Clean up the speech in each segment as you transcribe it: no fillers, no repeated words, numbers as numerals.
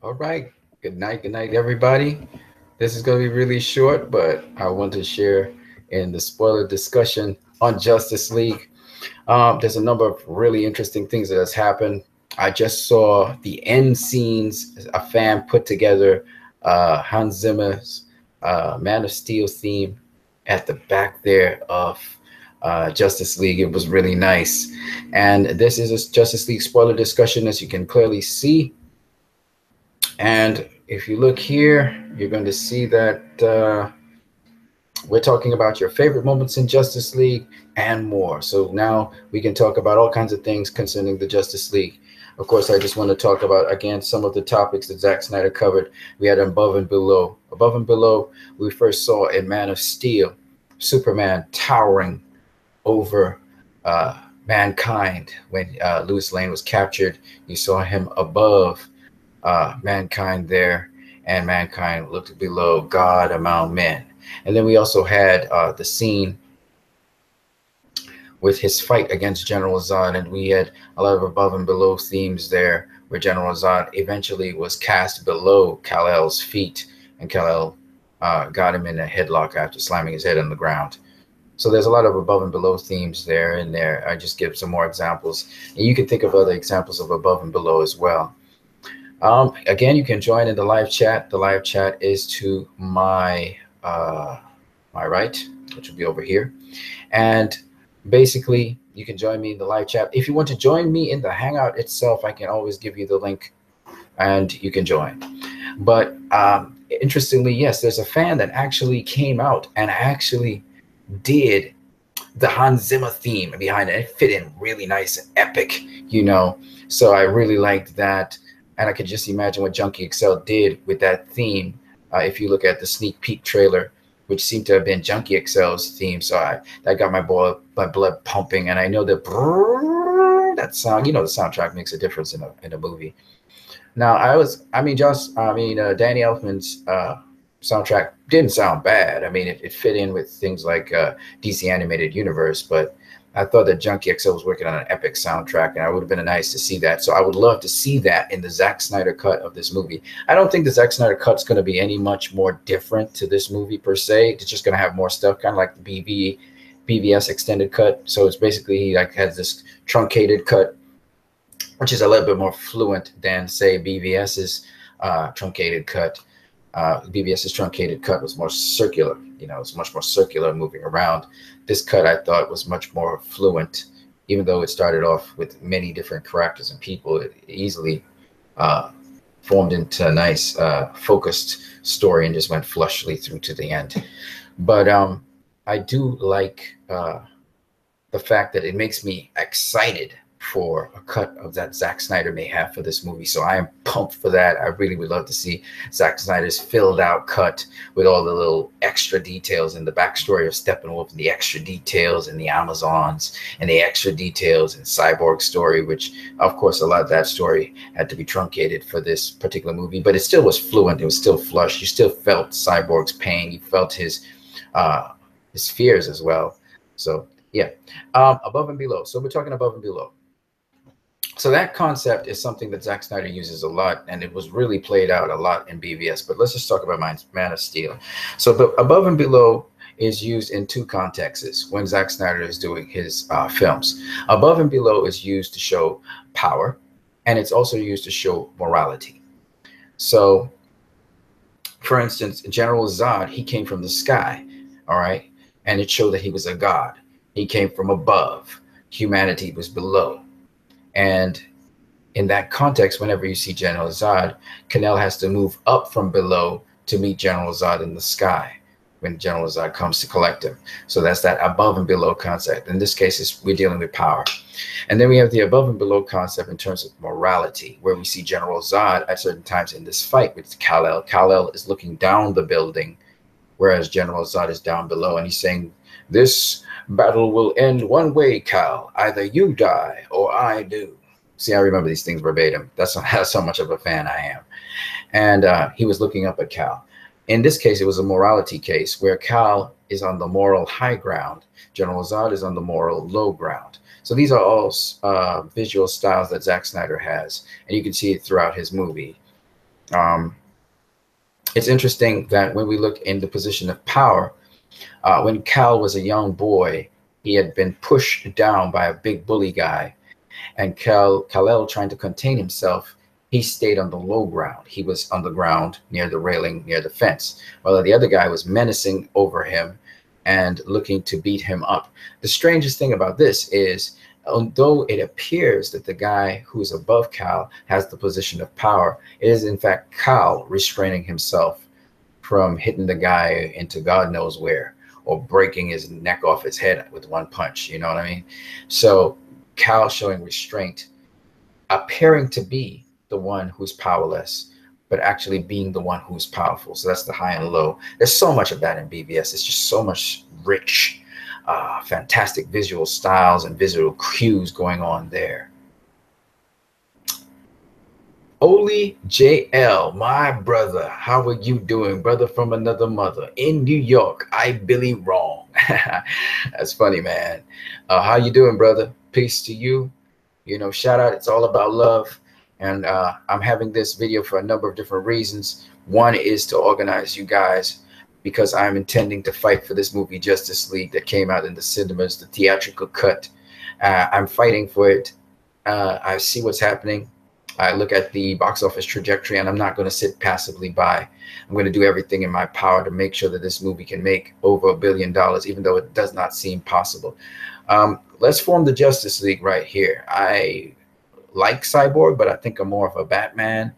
All right. Good night, everybody. This is going to be really short, but I want to share in the spoiler discussion on Justice League. There's a number of really interesting things that has happened. I just saw the end scenes. A fan put together Hans Zimmer's Man of Steel theme at the back there of Justice League. It was really nice. And this is a Justice League spoiler discussion, as you can clearly see. And if you look here, you're going to see that we're talking about your favorite moments in Justice League and more. So now we can talk about all kinds of things concerning the Justice League. Of course, I just want to talk about, again, some of the topics that Zack Snyder covered. We had Above and Below. Above and Below, we first saw in Man of Steel, Superman towering over uh, mankind when Louis Lane was captured. You saw him above mankind there, and mankind looked below God among men. And then we also had the scene with his fight against General Zod, and we had a lot of above and below themes there, where General Zod eventually was cast below Kal-El's feet, and Kal-El got him in a headlock after slamming his head on the ground. So there's a lot of above and below themes there and there. I just give some more examples, and you can think of other examples of above and below as well. Again, you can join in the live chat. The live chat is to my right, which will be over here. And basically, you can join me in the live chat. If you want to join me in the Hangout itself, I can always give you the link and you can join. But interestingly, yes, there's a fan that actually came out and actually did the Hans Zimmer theme behind it. It fit in really nice and epic. So I really liked that. And I could just imagine what Junkie XL did with that theme. If you look at the sneak peek trailer, which seemed to have been Junkie XL's theme, so that got my blood pumping, and I know that sound. The soundtrack makes a difference in a movie. Now, Danny Elfman's soundtrack didn't sound bad. I mean, it fit in with things like DC Animated Universe, but I thought that Junkie XL was working on an epic soundtrack, and I would have been nice to see that. So I would love to see that in the Zack Snyder cut of this movie. I don't think the Zack Snyder cut's going to be any much more different to this movie per se. It's just going to have more stuff, kind of like the BVS extended cut. So it's basically he has this truncated cut, which is a little bit more fluent than say BVS's truncated cut. BVS's truncated cut was more circular. It's much more circular, moving around. This cut I thought was much more fluent, even though it started off with many different characters and people. It easily formed into a nice focused story and just went flushly through to the end. But I do like the fact that it makes me excited for a cut of that Zack Snyder may have for this movie. So I am pumped for that. I really would love to see Zack Snyder's filled out cut with all the little extra details in the backstory of Steppenwolf, and the extra details in the Amazons, and the extra details in Cyborg's story, which of course a lot of that story had to be truncated for this particular movie, but it still was fluent. It was still flush. You still felt Cyborg's pain. You felt his fears as well. So yeah, above and below. So we're talking above and below. So that concept is something that Zack Snyder uses a lot, and it was really played out a lot in BVS. But let's just talk about Man of Steel. So the above and below is used in two contexts when Zack Snyder is doing his films. Above and below is used to show power, and it's also used to show morality. So, for instance, General Zod, he came from the sky, all right? And it showed that he was a god. He came from above. Humanity was below. And in that context, whenever you see General Zod, Kal-El has to move up from below to meet General Zod in the sky when General Zod comes to collect him. So that's that above and below concept. In this case, we're dealing with power. And then we have the above and below concept in terms of morality, where we see General Zod at certain times in this fight with Kal-El. Kal-El is looking down the building, whereas General Zod is down below, and he's saying, "This battle will end one way, Kal. Either you die or I do." See, I remember these things verbatim. That's how much of a fan I am. And he was looking up at Kal. In this case, it was a morality case where Kal is on the moral high ground. General Zod is on the moral low ground. So these are all visual styles that Zack Snyder has, and you can see it throughout his movie. It's interesting that when we look in the position of power, when Kal was a young boy, he had been pushed down by a big bully guy, and Kal-El, trying to contain himself, he stayed on the low ground. He was on the ground near the railing, near the fence, while the other guy was menacing over him and looking to beat him up. The strangest thing about this is, although it appears that the guy who's above Kal has the position of power, it is in fact Kal restraining himself from hitting the guy into God knows where, or breaking his neck off his head with one punch. You know what I mean? So Kal showing restraint, appearing to be the one who's powerless, but actually being the one who's powerful. So that's the high and low. There's so much of that in BVS. It's just so much rich, fantastic visual styles and visual cues going on there. Oli JL, my brother, how are you doing? Brother from another mother in New York. I Billy wrong. That's funny, man. How you doing, brother? Peace to you. You know, shout out. It's all about love. And I'm having this video for a number of different reasons. One is to organize you guys, because I'm intending to fight for this movie Justice League that came out in the cinemas, the theatrical cut. I'm fighting for it. I see what's happening. I look at the box office trajectory, and I'm not going to sit passively by. I'm going to do everything in my power to make sure that this movie can make over $1 billion, even though it does not seem possible. Let's form the Justice League right here. I like Cyborg, but I think I'm more of a Batman.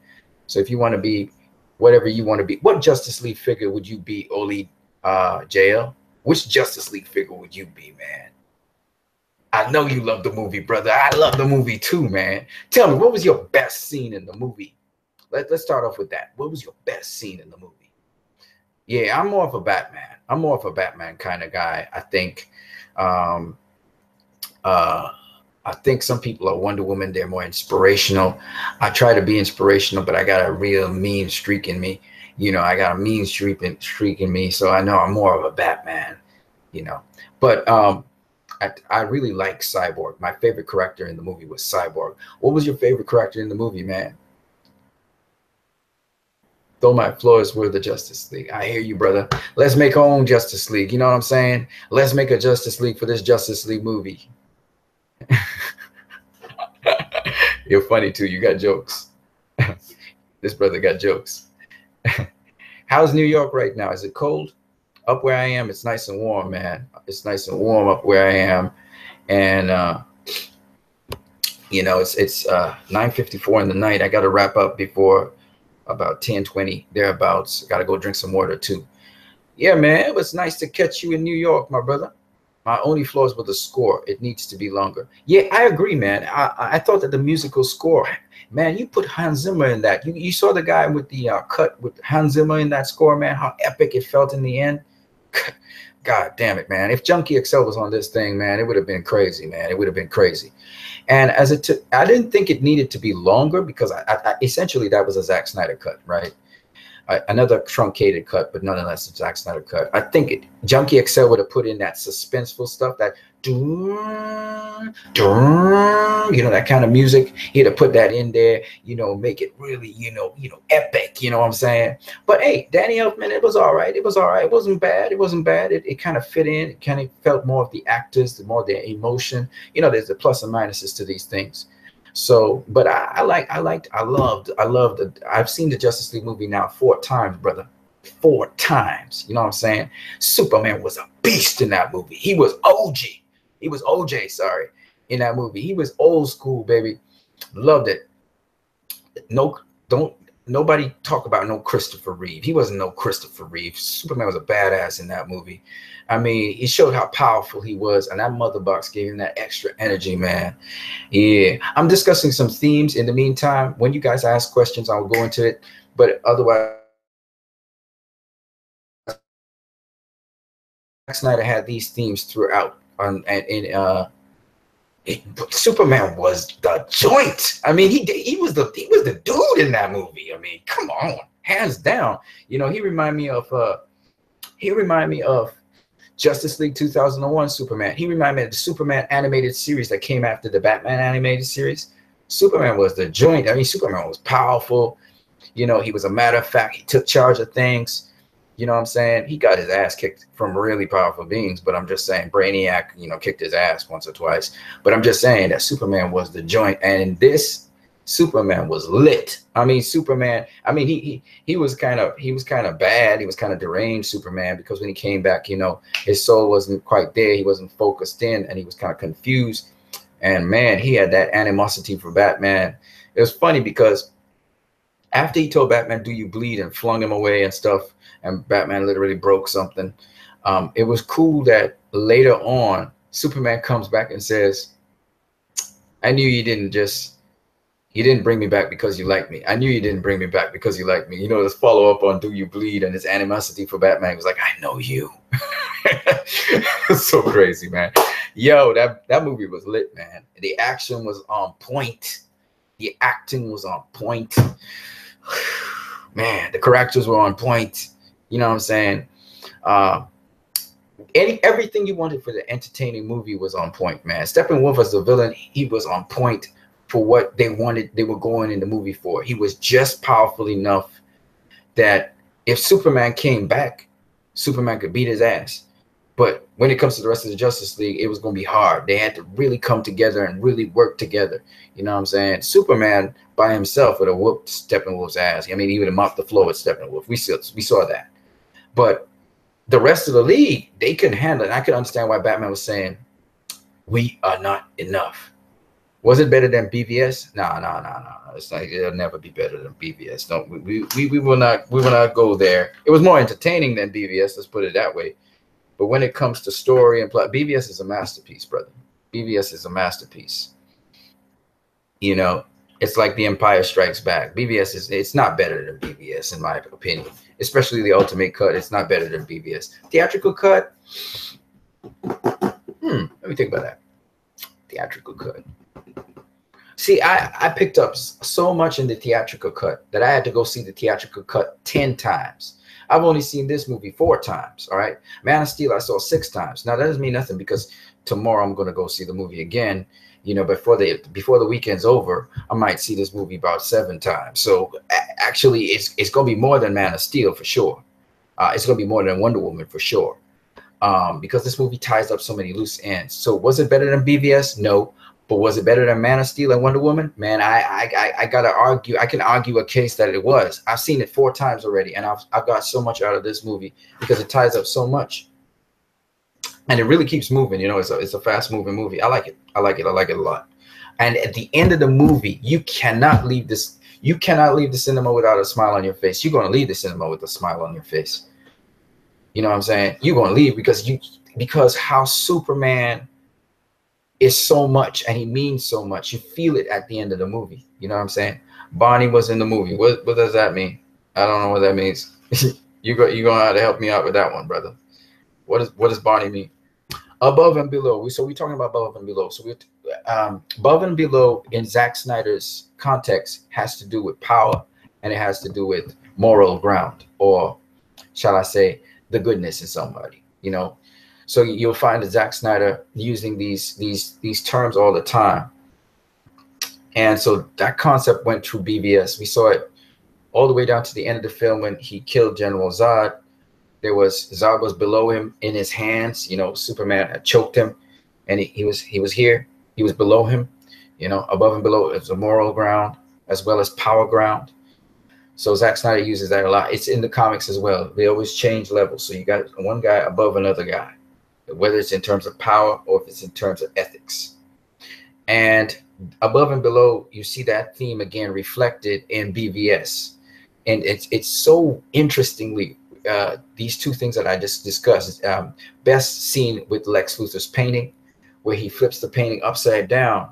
So if you want to be whatever you want to be, what Justice League figure would you be, Oli JL? Which Justice League figure would you be, man? I know you love the movie, brother. I love the movie too, man. Tell me, what was your best scene in the movie? Let's start off with that. What was your best scene in the movie? Yeah, I'm more of a Batman. I'm more of a Batman kind of guy. I think some people are Wonder Woman. They're more inspirational. I try to be inspirational, but I got a real mean streak in me. You know, I got a mean streak in me. So I know I'm more of a Batman, you know. But I really like Cyborg. My favorite character in the movie was Cyborg. What was your favorite character in the movie, man? Though my floors were the Justice League. I hear you, brother. Let's make our own Justice League. You know what I'm saying? Let's make a Justice League for this Justice League movie. You're funny too. You got jokes. This brother got jokes. How's New York right now? Is it cold? Up where I am, it's nice and warm, man. It's nice and warm up where I am. And you know, it's 9:54 in the night. I got to wrap up before about 10:20 thereabouts. Got to go drink some water too. Yeah, man, it was nice to catch you in New York, my brother. My only flaw is with the score. It needs to be longer. Yeah, I agree, man. I thought that the musical score, man, you put Hans Zimmer in that. You saw the guy with the cut with Hans Zimmer in that score, man, how epic it felt in the end. God damn it, man. If Junkie XL was on this thing, man, it would have been crazy, man. It would have been crazy. And as it took, I didn't think it needed to be longer, because I essentially that was a Zack Snyder cut, right? Another truncated cut, but nonetheless a Zack Snyder cut. I think Junkie XL would have put in that suspenseful stuff, that you know, that kind of music. He'd have put that in there, you know, make it really, you know, epic. You know what I'm saying? But hey, Danny Elfman, it was all right. It was all right. It wasn't bad. It wasn't bad. It kind of fit in. It kind of felt more of the actors, the more their emotion. You know, there's the plus and minuses to these things. So, but I loved. I've seen the Justice League movie now 4 times, brother. 4 times. You know what I'm saying? Superman was a beast in that movie. He was OG. He was OJ, sorry, in that movie. He was old school, baby. Loved it. Nobody talk about no Christopher Reeve. He wasn't no Christopher Reeve. Superman was a badass in that movie. I mean, he showed how powerful he was, and that mother box gave him that extra energy, man. Yeah, I'm discussing some themes in the meantime. When you guys ask questions, I'll go into it. But otherwise, Zack Snyder had these themes throughout. Superman was the joint. I mean, he was the dude in that movie. I mean, come on, hands down. You know, he reminded me of Justice League 2001 Superman. He reminded me of the Superman animated series that came after the Batman animated series. Superman was the joint. I mean, Superman was powerful. You know, he was a matter of fact. He took charge of things. You know what I'm saying? He got his ass kicked from really powerful beings, but I'm just saying Brainiac, you know, kicked his ass once or twice. But I'm just saying that Superman was the joint. And in this, Superman was lit. I mean, Superman, I mean, he was kind of bad. He was kind of deranged, Superman, because when he came back, you know, his soul wasn't quite there. He wasn't focused in, and he was kind of confused. And man, he had that animosity for Batman. It was funny because after he told Batman, "Do you bleed?" and flung him away and stuff, and Batman literally broke something. It was cool that later on, Superman comes back and says, "I knew you didn't bring me back because you like me. I knew you didn't bring me back because you like me." You know, this follow up on "Do you bleed?" and his animosity for Batman. He was like, "I know you." It's so crazy, man. Yo, that movie was lit, man. The action was on point. The acting was on point. Man, the characters were on point. You know what I'm saying? Everything you wanted for the entertaining movie was on point, man. Steppenwolf as the villain, he was on point for what they were going in the movie for. He was just powerful enough that if Superman came back, Superman could beat his ass. But when it comes to the rest of the Justice League, it was going to be hard. They had to really come together and really work together. You know what I'm saying? Superman by himself would have whooped Steppenwolf's ass. I mean, he would have mopped the floor with Steppenwolf. We saw that. But the rest of the league, they couldn't handle it. And I could understand why Batman was saying, "We are not enough." Was it better than BVS? No. It's like it'll never be better than BVS. No, we will not go there. It was more entertaining than BVS. Let's put it that way. But when it comes to story and plot, BVS is a masterpiece, brother. BVS is a masterpiece. You know, it's like The Empire Strikes Back. It's not better than BVS in my opinion, especially the Ultimate Cut. It's not better than BVS. Theatrical cut. Let me think about that. Theatrical cut. See, I picked up so much in the theatrical cut that I had to go see the theatrical cut 10 times. I've only seen this movie 4 times. All right. Man of Steel, I saw 6 times. Now, that doesn't mean nothing because tomorrow I'm going to go see the movie again. You know, before the weekend's over, I might see this movie about 7 times. So actually, it's going to be more than Man of Steel for sure. It's going to be more than Wonder Woman for sure. Because this movie ties up so many loose ends. So was it better than BVS? No. But was it better than Man of Steel and Wonder Woman? Man, I gotta argue. I can argue a case that it was. I've seen it 4 times already, and I've got so much out of this movie because it ties up so much, and it really keeps moving. You know, it's a fast moving movie. I like it. I like it a lot. And at the end of the movie, you cannot leave this. You cannot leave the cinema without a smile on your face. You're gonna leave the cinema with a smile on your face. You know what I'm saying? You're gonna leave because how Superman is so much and he means so much. You feel it at the end of the movie. You know what I'm saying? Barney was in the movie. What does that mean? I don't know what that means. You're gonna have to help me out with that one, brother. What does Barney mean? Above and below. We're talking about above and below. So above and below in Zack Snyder's context has to do with power, and it has to do with moral ground, or shall I say the goodness in somebody, you know. So you'll find that Zack Snyder using these terms all the time. And so that concept went through BVS. We saw it all the way down to the end of the film when he killed General Zod. Zod was below him in his hands. You know, Superman had choked him, and he was here. He was below him. You know, above and below is a moral ground as well as power ground. So Zack Snyder uses that a lot. It's in the comics as well. They always change levels. So you got one guy above another guy, whether it's in terms of power or if it's in terms of ethics. And above and below, you see that theme again reflected in BVS. And it's so interestingly, these 2 things that I just discussed, best seen with Lex Luthor's painting, where he flips the painting upside down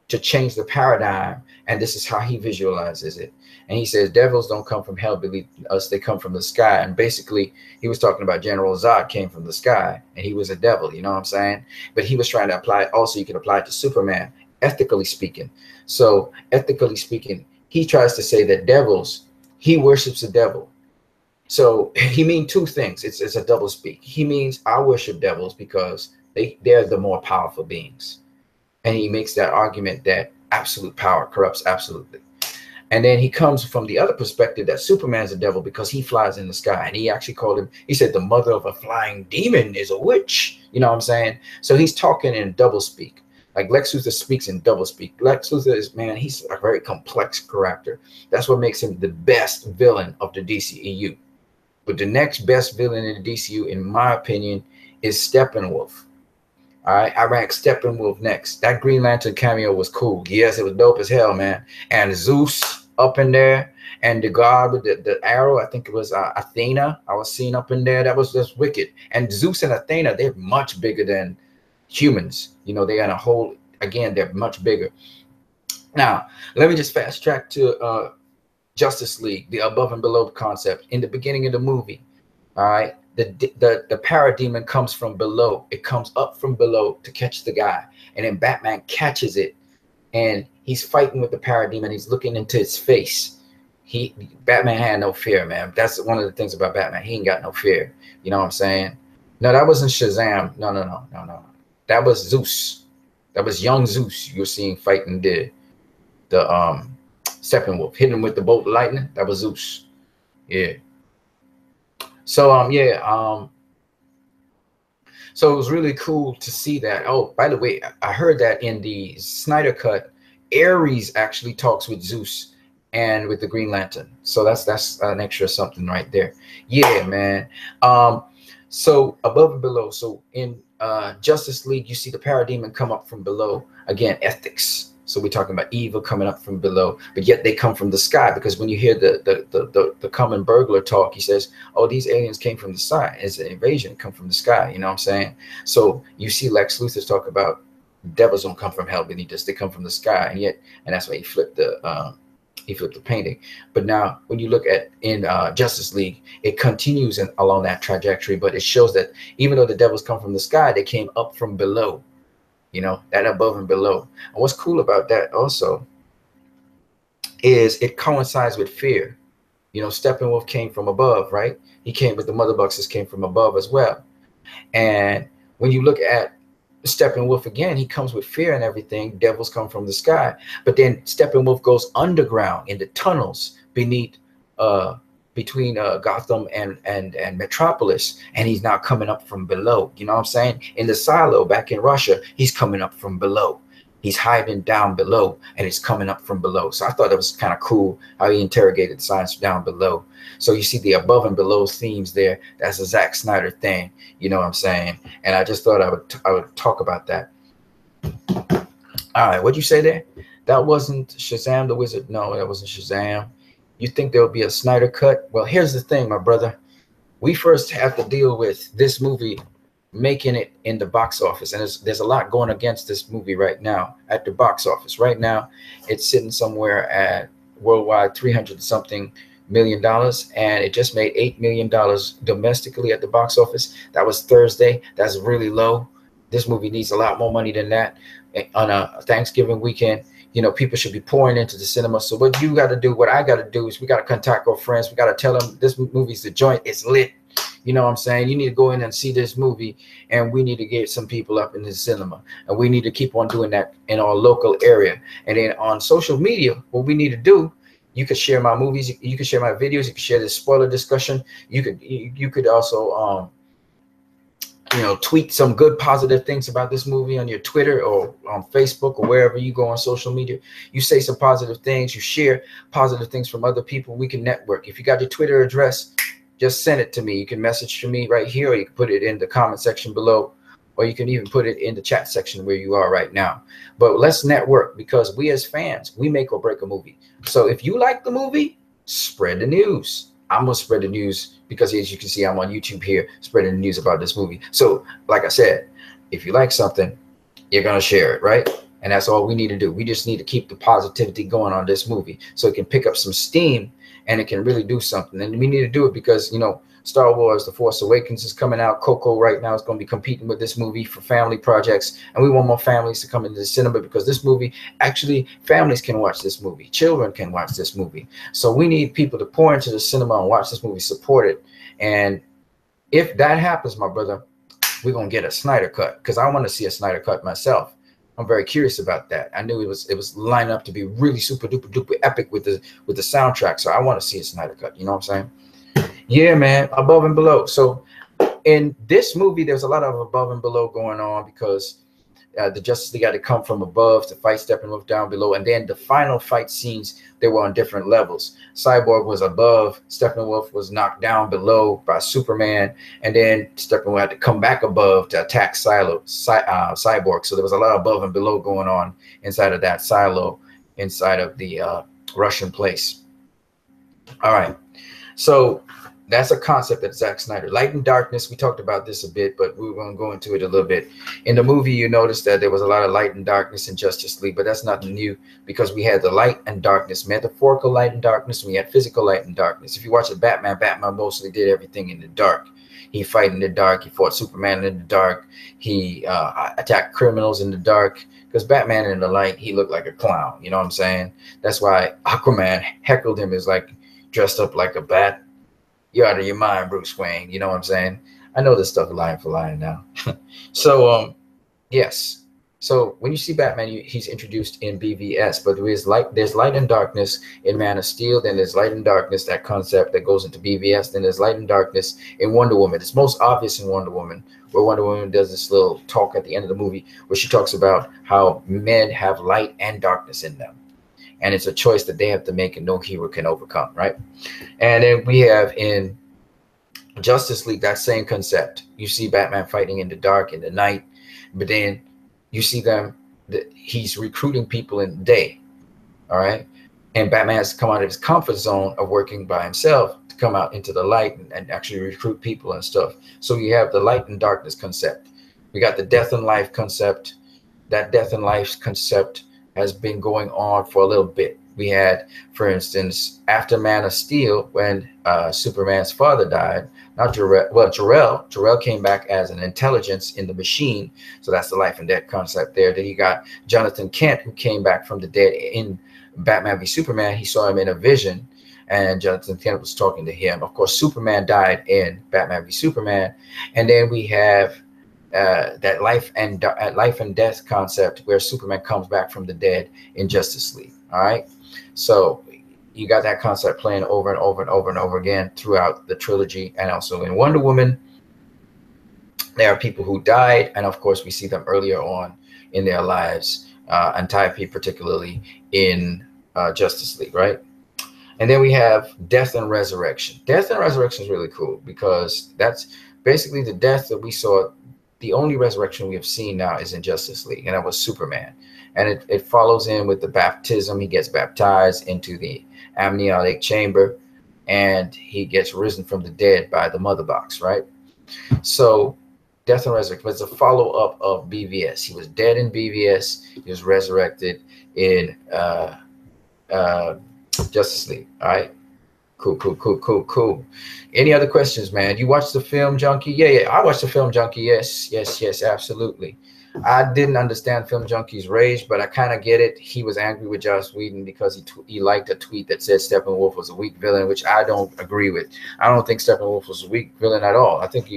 to change the paradigm. And this is how he visualizes it. And he says, devils don't come from hell, believe us, they come from the sky. And basically, he was talking about General Zod came from the sky, and he was a devil, you know what I'm saying? But he was trying to apply it. Also, you can apply it to Superman, ethically speaking. So, ethically speaking, he tries to say that devils, he worships the devil. So, he means 2 things. It's a double speak. He means I worship devils because they're the more powerful beings. And he makes that argument that absolute power corrupts absolutely. And then he comes from the other perspective that Superman's a devil because he flies in the sky. And he actually called him, he said, the mother of a flying demon is a witch. You know what I'm saying? So he's talking in double speak. Like Lex Luthor speaks in double speak. Lex Luthor is, man, he's a very complex character. That's what makes him the best villain of the DCEU. But the next best villain in the DCU, in my opinion, is Steppenwolf. All right, I rank Steppenwolf next. That Green Lantern cameo was cool. Yes, it was dope as hell, man. And Zeus up in there, and the god with the arrow, I think it was Athena, I was seeing up in there. That was just wicked. And Zeus and Athena, they're much bigger than humans. You know, they got a whole, again, they're much bigger. Now, let me just fast track to Justice League, the above and below concept. In the beginning of the movie, all right, the parademon comes from below. It comes up from below to catch the guy, and then Batman catches it, and he's fighting with the parademon. He's looking into its face. Batman had no fear, man. That's one of the things about Batman. He ain't got no fear. You know what I'm saying? No, that wasn't Shazam. No. That was Zeus. That was young Zeus. You were seeing fighting the Steppenwolf, hitting him with the bolt of lightning. That was Zeus. Yeah. So so it was really cool to see that. Oh, by the way, I heard that in the Snyder cut, Ares actually talks with Zeus and with the Green Lantern. So that's an extra something right there. Yeah, man. So above and below. So in Justice League, you see the parademon come up from below. Again, ethics. So we're talking about evil coming up from below, but yet they come from the sky, because when you hear the common burglar talk, he says, oh, these aliens came from the sky. It's an invasion, come from the sky. You know what I'm saying? So you see Lex Luthor talk about devils don't come from hell, but they come from the sky. And that's why he flipped the painting. But now when you look at in Justice League, it continues along that trajectory, but it shows that even though the devils come from the sky, they came up from below. You know, that above and below. And what's cool about that also is it coincides with fear. You know, Steppenwolf came from above, right? He came with the Mother Boxes, came from above as well. And when you look at Steppenwolf again, he comes with fear and everything. Devils come from the sky. But then Steppenwolf goes underground in the tunnels beneath between Gotham and Metropolis, and he's now coming up from below. You know what I'm saying? In the silo back in Russia, he's coming up from below. He's hiding down below, and he's coming up from below. So I thought that was kind of cool how he interrogated science down below. So you see the above and below themes there. That's a Zack Snyder thing. You know what I'm saying? And I just thought I would talk about that. All right, what'd you say there? That wasn't Shazam the Wizard. No, that wasn't Shazam. You think there'll be a Snyder cut? Well, here's the thing, my brother. We first have to deal with this movie making it in the box office. And there's a lot going against this movie right now at the box office. Right now, it's sitting somewhere at worldwide $300-something million, and it just made $8 million domestically at the box office. That was Thursday. That's really low. This movie needs a lot more money than that. On a Thanksgiving weekend, you know, people should be pouring into the cinema. So what you got to do, what I got to do is we got to contact our friends. We got to tell them this movie's the joint. It's lit. You know what I'm saying? You need to go in and see this movie, and we need to get some people up in the cinema, and we need to keep on doing that in our local area. And then on social media, what we need to do, you could share my movies, you could share my videos, you could share this spoiler discussion. You could also you know, tweet some good positive things about this movie on your Twitter or on Facebook or wherever you go on social media. You say some positive things, you share positive things from other people. We can network. If you got your Twitter address, just send it to me. You can message to me right here, or you can put it in the comment section below, or you can even put it in the chat section where you are right now. But let's network, because we as fans, we make or break a movie. So if you like the movie, spread the news. I'm going to spread the news, because as you can see, I'm on YouTube here spreading the news about this movie. So like I said, if you like something, you're going to share it, right? And that's all we need to do. We just need to keep the positivity going on this movie so it can pick up some steam and it can really do something. And we need to do it because, you know, Star Wars The Force Awakens is coming out. Coco right now is going to be competing with this movie for family projects. And we want more families to come into the cinema, because this movie, actually, families can watch this movie. Children can watch this movie. So we need people to pour into the cinema and watch this movie, support it. And if that happens, my brother, we're going to get a Snyder cut, because I want to see a Snyder cut myself. I'm very curious about that. I knew it was lined up to be really super duper duper epic with the soundtrack. So I want to see a Snyder cut. You know what I'm saying? Yeah, man. Above and below. So in this movie, there's a lot of above and below going on because the Justice League had to come from above to fight Steppenwolf down below, and then the final fight scenes, they were on different levels. Cyborg was above, Steppenwolf was knocked down below by Superman, and then Steppenwolf had to come back above to attack Cyborg. So there was a lot of above and below going on inside of that silo, inside of the Russian place. All right, so that's a concept that Zack Snyder. Light and darkness, we talked about this a bit, but we're going to go into it a little bit. In the movie, you notice that there was a lot of light and darkness in Justice League, but that's nothing new because we had the light and darkness, metaphorical light and darkness, and we had physical light and darkness. If you watch Batman, Batman mostly did everything in the dark. He fight in the dark. He fought Superman in the dark. He attacked criminals in the dark. Because Batman in the light, he looked like a clown. You know what I'm saying? That's why Aquaman heckled him as like dressed up like a bat. You're out of your mind, Bruce Wayne. You know what I'm saying? I know this stuff line for line now. So, yes. So when you see Batman, he's introduced in BVS, but there's light and darkness in Man of Steel. Then there's light and darkness, that concept that goes into BVS. Then there's light and darkness in Wonder Woman. It's most obvious in Wonder Woman, where Wonder Woman does this little talk at the end of the movie where she talks about how men have light and darkness in them. And it's a choice that they have to make and no hero can overcome, right? And then we have in Justice League that same concept. You see Batman fighting in the dark, in the night, but then you see he's recruiting people in the day, all right? And Batman has to come out of his comfort zone of working by himself to come out into the light and actually recruit people and stuff. So you have the light and darkness concept. We got the death and life concept. That death and life concept has been going on for a little bit. We had, for instance, after Man of Steel, when Superman's father died, Jor-El came back as an intelligence in the machine. So that's the life and death concept there. Then you got Jonathan Kent, who came back from the dead in Batman v Superman. He saw him in a vision, and Jonathan Kent was talking to him. Of course, Superman died in Batman v Superman. And then we have that life and death concept where Superman comes back from the dead in Justice League. All right, so you got that concept playing over and over and over and over again throughout the trilogy, and also in Wonder Woman. There are people who died, and of course we see them earlier on in their lives, Antiope particularly in Justice League, right? And then we have death and resurrection. Death and resurrection is really cool because that's basically the death that we saw. The only resurrection we have seen now is in Justice League, and that was Superman. And it follows in with the baptism. He gets baptized into the amniotic chamber, and he gets risen from the dead by the mother box, right? So death and resurrection was a follow-up of BVS. He was dead in BVS. He was resurrected in Justice League. All right. Cool. Any other questions, man? You watched the Film Junkie? Yeah. I watched the Film Junkie. Yes, absolutely. I didn't understand Film Junkie's rage, but I kind of get it. He was angry with Joss Whedon because he liked a tweet that said Steppenwolf was a weak villain, which I don't agree with. I don't think Steppenwolf was a weak villain at all. I think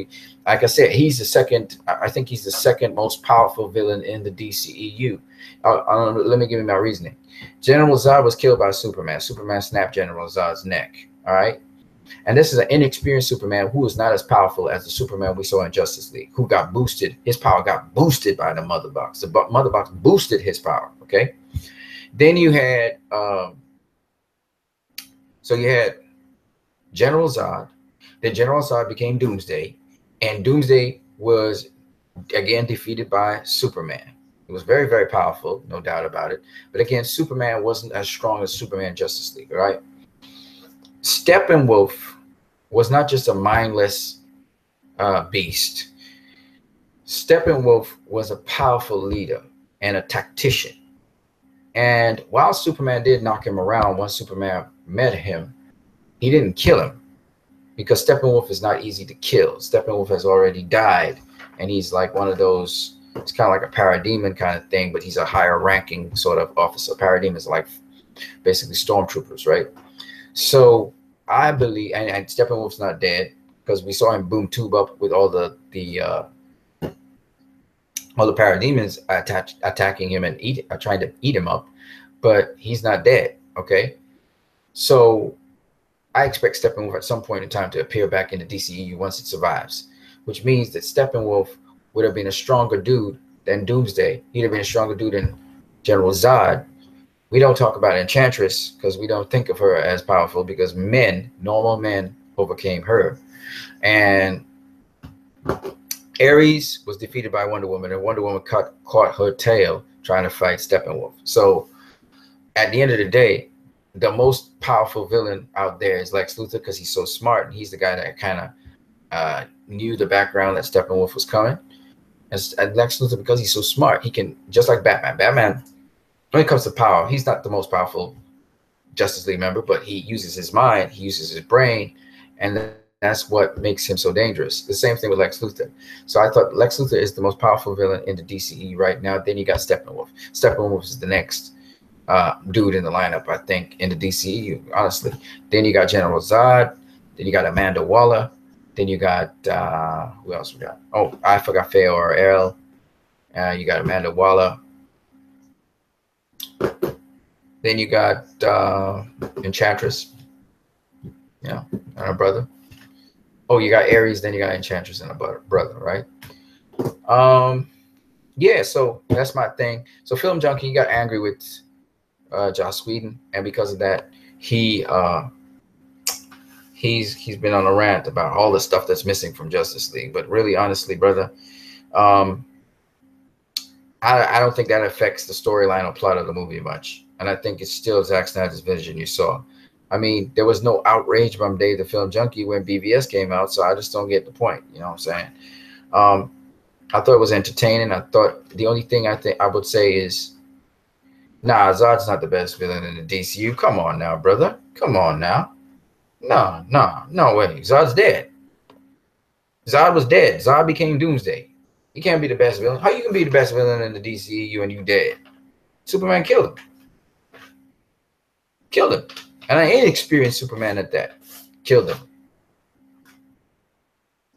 like I said, he's the second. I think he's the second most powerful villain in the DCEU. Let me give you my reasoning. General Zod was killed by Superman. Superman snapped General Zod's neck. All right. And this is an inexperienced Superman who is not as powerful as the Superman we saw in Justice League, who got boosted. His power got boosted by the Mother Box. The Mother Box boosted his power. Okay. Then you had, you had General Zod. Then General Zod became Doomsday. And Doomsday was, again, defeated by Superman. It was very, very powerful, no doubt about it. But again, Superman wasn't as strong as Superman Justice League, right? Steppenwolf was not just a mindless beast. Steppenwolf was a powerful leader and a tactician. And while Superman did knock him around, once Superman met him, he didn't kill him because Steppenwolf is not easy to kill. Steppenwolf has already died, and he's like one of those, it's kind of like a parademon kind of thing, but he's a higher ranking sort of officer. Parademons are like basically stormtroopers, right? So I believe, and Steppenwolf's not dead because we saw him boom tube up with all the all the parademons attacking him and trying to eat him up, but he's not dead. Okay, so I expect Steppenwolf at some point in time to appear back in the DCEU once it survives, which means that Steppenwolf would have been a stronger dude than Doomsday. He'd have been a stronger dude than General Zod. We don't talk about Enchantress because we don't think of her as powerful because normal men, overcame her. And Ares was defeated by Wonder Woman, and Wonder Woman caught her tail trying to fight Steppenwolf. So at the end of the day, the most powerful villain out there is Lex Luthor because he's so smart, and he's the guy that kind of knew the background that Steppenwolf was coming. And Lex Luthor, because he's so smart, he can, just like Batman. Batman, when it comes to power, he's not the most powerful Justice League member, but he uses his mind, he uses his brain, and that's what makes him so dangerous. The same thing with Lex Luthor. So I thought Lex Luthor is the most powerful villain in the DCE right now. Then you got Steppenwolf. Steppenwolf is the next dude in the lineup, I think, in the DCEU, honestly. Then you got General Zod. Then you got Amanda Waller. Then you got, who else we got? Oh, I forgot Faye you got Amanda Waller. Then you got Enchantress. Yeah, and her brother. Oh, you got Ares, then you got Enchantress and a brother, right? Yeah, so that's my thing. So Film Junkie got angry with Joss Whedon, and because of that, he's been on a rant about all the stuff that's missing from Justice League. But really, honestly, brother, I don't think that affects the storyline or plot of the movie much. And I think it's still Zack Snyder's vision you saw. I mean, there was no outrage from Dave the Film Junkie when BVS came out, so I just don't get the point. You know what I'm saying? I thought it was entertaining. I thought the only thing I would say is, nah, Zod's not the best villain in the DCU. Come on now, brother. Come on now. No way. Zod's dead. Zod was dead. Zod became Doomsday. He can't be the best villain. How you can be the best villain in the DCU and you dead? Superman killed him. Killed him. And an inexperienced Superman at that. Killed him.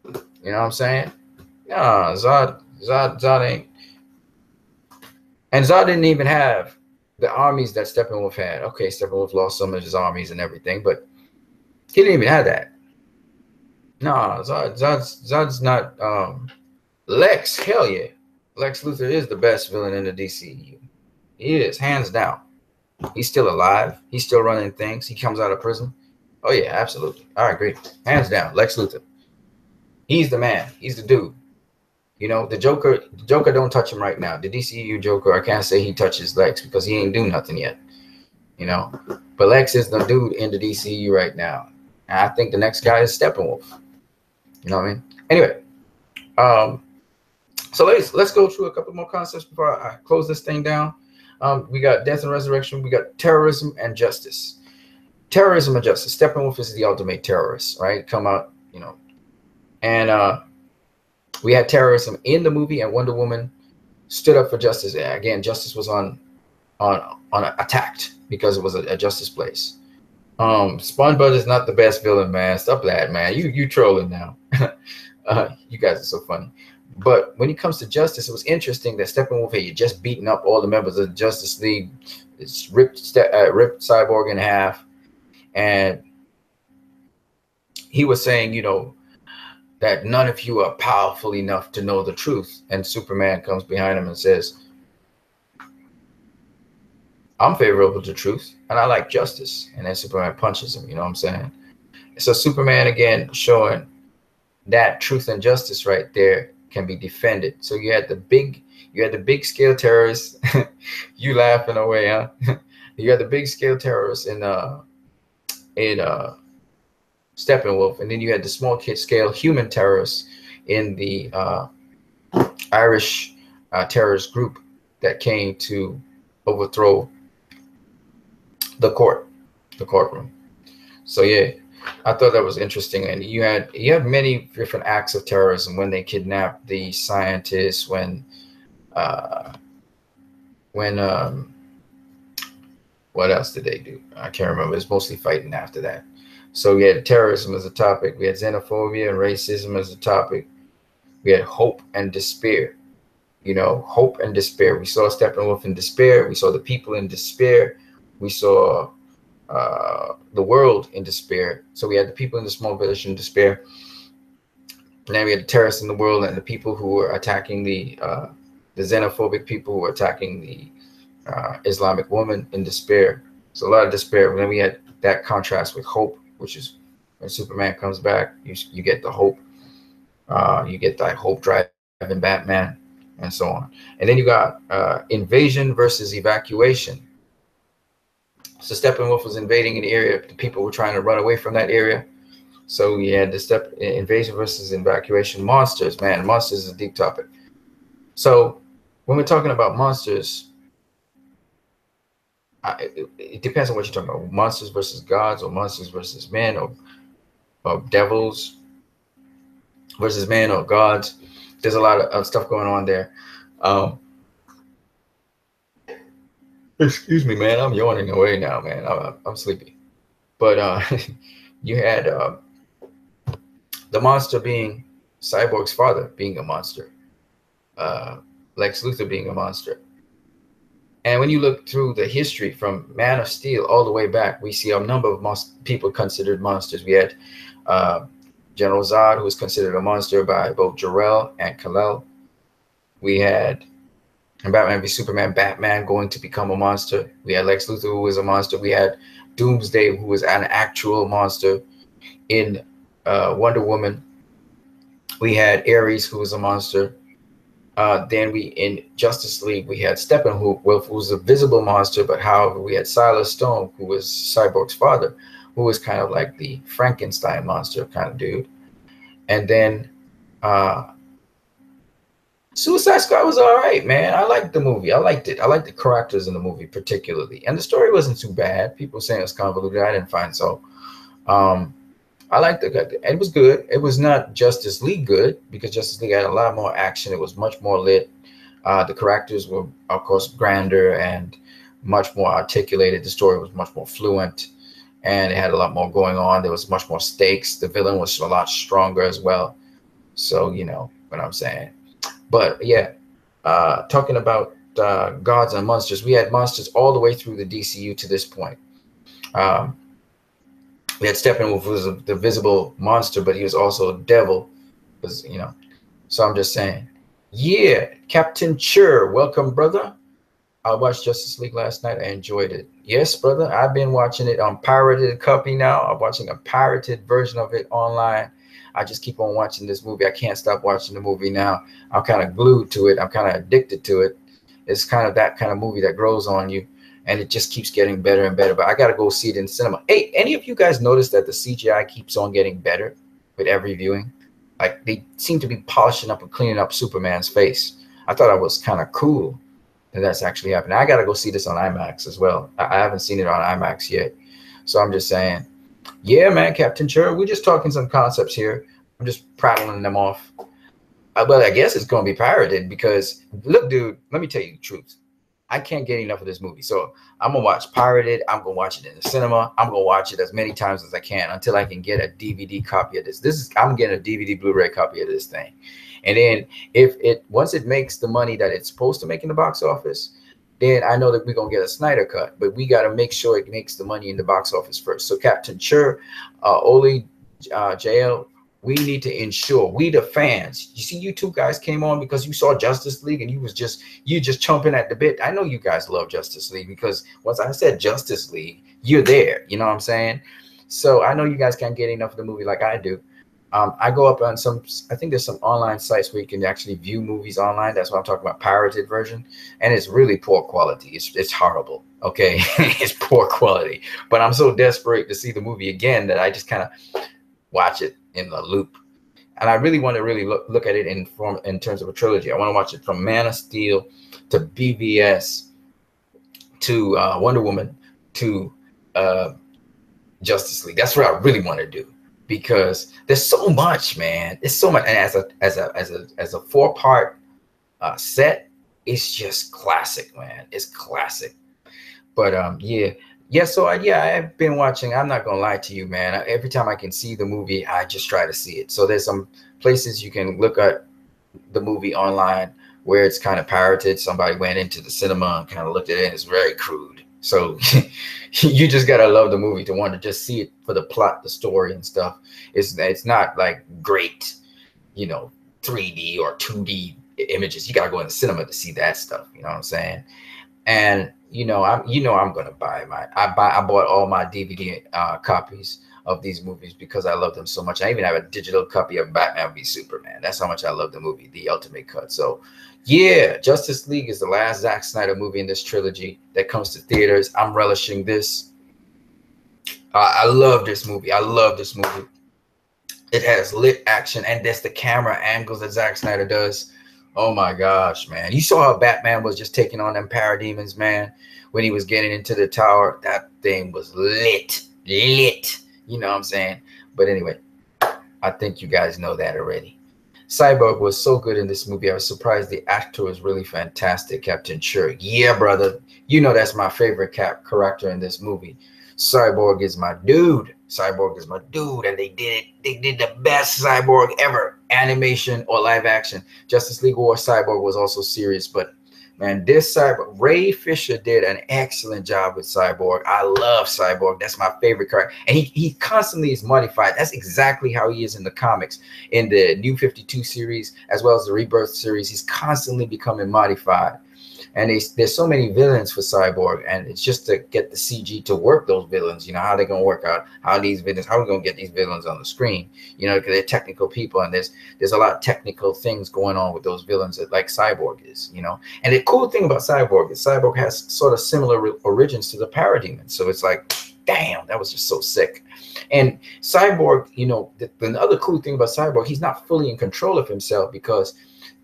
You know what I'm saying? Nah, Zod ain't. And Zod didn't even have the armies that Steppenwolf had. Okay, Steppenwolf lost some of his armies and everything, but he didn't even have that. Nah, Zod's not Lex, hell yeah. Lex Luthor is the best villain in the DCU. He is, hands down. He's still alive. He's still running things. He comes out of prison. Oh, yeah, absolutely. I agree. Hands down, Lex Luthor. He's the man. He's the dude. You know, the Joker don't touch him right now. The DCU Joker, I can't say he touches Lex because he ain't doing nothing yet. You know, but Lex is the dude in the DCU right now. And I think the next guy is Steppenwolf. You know what I mean? Anyway, so let's go through a couple more concepts before I close this thing down. We got death and resurrection. We got terrorism and justice. Terrorism and justice. Steppenwolf is the ultimate terrorist, right? Come out, you know. And we had terrorism in the movie, and Wonder Woman stood up for justice. Again, justice was attacked because it was a justice place. SpongeBob is not the best villain, man. Stop that, man. You trolling now. You guys are so funny. But when it comes to justice, it was interesting that Steppenwolf had just beaten up all the members of the Justice League. It's ripped Cyborg in half. And he was saying, you know, that none of you are powerful enough to know the truth. And Superman comes behind him and says, I'm favorable to truth, and I like justice. And then Superman punches him, you know what I'm saying? So Superman, again, showing that truth and justice right there can be defended. So you had the big scale terrorists. You laughing away, huh? You had the big scale terrorists in Steppenwolf, and then you had the small scale human terrorists in the Irish terrorist group that came to overthrow the courtroom. So yeah, I thought that was interesting. And you have many different acts of terrorism when they kidnapped the scientists, when what else did they do? I can't remember. It's mostly fighting after that. So we had terrorism as a topic. We had xenophobia and racism as a topic. We had hope and despair. you know, hope and despair. We saw Steppenwolf in despair. We saw the people in despair. We saw the world in despair. So we had the people in the small village in despair. And then we had the terrorists in the world and the people who were attacking the xenophobic people who were attacking the Islamic woman in despair. So a lot of despair. And then we had that contrast with hope, which is when Superman comes back, you get the hope. You get that hope driving Batman and so on. And then you got invasion versus evacuation. So Steppenwolf was invading an area. The people were trying to run away from that area. So we had the invasion versus evacuation. Monsters, man. Monsters is a deep topic. So when we're talking about monsters, it depends on what you're talking about. Monsters versus gods, or monsters versus men, or devils versus men, or gods. There's a lot of stuff going on there. Excuse me, man. I'm yawning away now, man. I'm sleepy. But you had the monster being Cyborg's father being a monster. Lex Luthor being a monster. And when you look through the history from Man of Steel all the way back, we see a number of people considered monsters. We had General Zod, who was considered a monster by both Jor-El and Kal-El. We had Batman v Superman, Batman going to become a monster. We had Lex Luthor, who was a monster. We had Doomsday, who was an actual monster in Wonder Woman. We had Ares, who was a monster. Then in Justice League, we had Steppenwolf, who was a visible monster, but however, we had Silas Stone, who was Cyborg's father, who was kind of like the Frankenstein monster kind of dude. And then Suicide Squad was all right, man. I liked the movie. I liked it. I liked the characters in the movie particularly. And the story wasn't too bad. People saying it was convoluted. I didn't find so. I liked it. It was good. It was not Justice League good, because Justice League had a lot more action. It was much more lit. The characters were, of course, grander and much more articulated. The story was much more fluent, and it had a lot more going on. There was much more stakes. The villain was a lot stronger as well. So, you know what I'm saying. But yeah, talking about gods and monsters, we had monsters all the way through the DCU to this point. We had Steppenwolf, who was the visible monster, but he was also a devil. Was, you know, so I'm just saying. Yeah, Captain Chur, welcome, brother. I watched Justice League last night. I enjoyed it. Yes, brother, I've been watching it on pirated copy now. I'm watching a pirated version of it online. I just keep on watching this movie. I can't stop watching the movie now. I'm kind of glued to it. I'm kind of addicted to it. It's kind of that kind of movie that grows on you, and it just keeps getting better and better. But I got to go see it in cinema. Hey, any of you guys notice that the CGI keeps on getting better with every viewing? Like, they seem to be polishing up and cleaning up Superman's face. I thought that was kind of cool that that's actually happening. I got to go see this on IMAX as well. I haven't seen it on IMAX yet. So I'm just saying, yeah, man, Captain Chur, we're just talking some concepts here. I'm just prattling them off. But I guess it's going to be pirated because, look, dude, let me tell you the truth. I can't get enough of this movie. So I'm going to watch pirated. I'm going to watch it in the cinema. I'm going to watch it as many times as I can until I can get a DVD copy of this. I'm getting a DVD Blu-ray copy of this thing. And then once it makes the money that it's supposed to make in the box office, then I know that we're going to get a Snyder cut. But we got to make sure it makes the money in the box office first. So Captain Chur, Oli, JL, we need to ensure, we the fans, you see, you two guys came on because you saw Justice League and you just chomping at the bit. I know you guys love Justice League because once I said Justice League, you're there. You know what I'm saying? So I know you guys can't get enough of the movie like I do. I go up on I think there's some online sites where you can actually view movies online. That's what I'm talking about, pirated version. And it's really poor quality. It's horrible. Okay. It's poor quality. But I'm so desperate to see the movie again that I just kind of watch it in a loop. And I really want to look at it in terms of a trilogy. I want to watch it from Man of Steel to BVS to Wonder Woman to Justice League. That's what I really want to do, because there's so much, man. It's so much, and as a 4-part set, it's just classic, man. It's classic. But yeah. So I've been watching. I'm not gonna lie to you, man. Every time I can see the movie, I just try to see it. So there's some places you can look at the movie online where it's kind of pirated. Somebody went into the cinema and kind of looked at it, and it's very crude. So you just gotta love the movie to want to just see it for the plot, the story, and stuff. It's not like great, you know, 3D or 2D images. You gotta go in the cinema to see that stuff. You know what I'm saying? And I'm gonna buy I bought all my DVD copies of these movies because I love them so much. I even have a digital copy of Batman v Superman. That's how much I love the movie, the ultimate cut. So yeah, Justice League is the last Zack Snyder movie in this trilogy that comes to theaters. I'm relishing this. I love this movie. I love this movie. It has lit action, and that's the camera angles that Zack Snyder does. Oh my gosh, man. You saw how Batman was just taking on them parademons, man, when he was getting into the tower. That thing was lit. You know what I'm saying? But anyway, I think you guys know that already. Cyborg was so good in this movie. I was surprised the actor was really fantastic, Captain Shirk. Yeah, brother. You know that's my favorite character in this movie. Cyborg is my dude. Cyborg is my dude, and they did it. They did the best Cyborg ever, animation or live action. Justice League War Cyborg was also serious, but man, this Cyborg, Ray Fisher did an excellent job with Cyborg. I love Cyborg. That's my favorite character, and he constantly is modified. That's exactly how he is in the comics, in the New 52 series as well as the Rebirth series. He's constantly becoming modified. And there's so many villains for Cyborg, and it's just to get the CG to work those villains. You know, how they're going to work out, how are we going to get these villains on the screen, you know, because they're technical people, and there's a lot of technical things going on with those villains that, like Cyborg is, you know. And the cool thing about Cyborg is Cyborg has sort of similar origins to the Parademons. So it's like, damn, that was just so sick. And Cyborg, you know, the other cool thing about Cyborg, he's not fully in control of himself because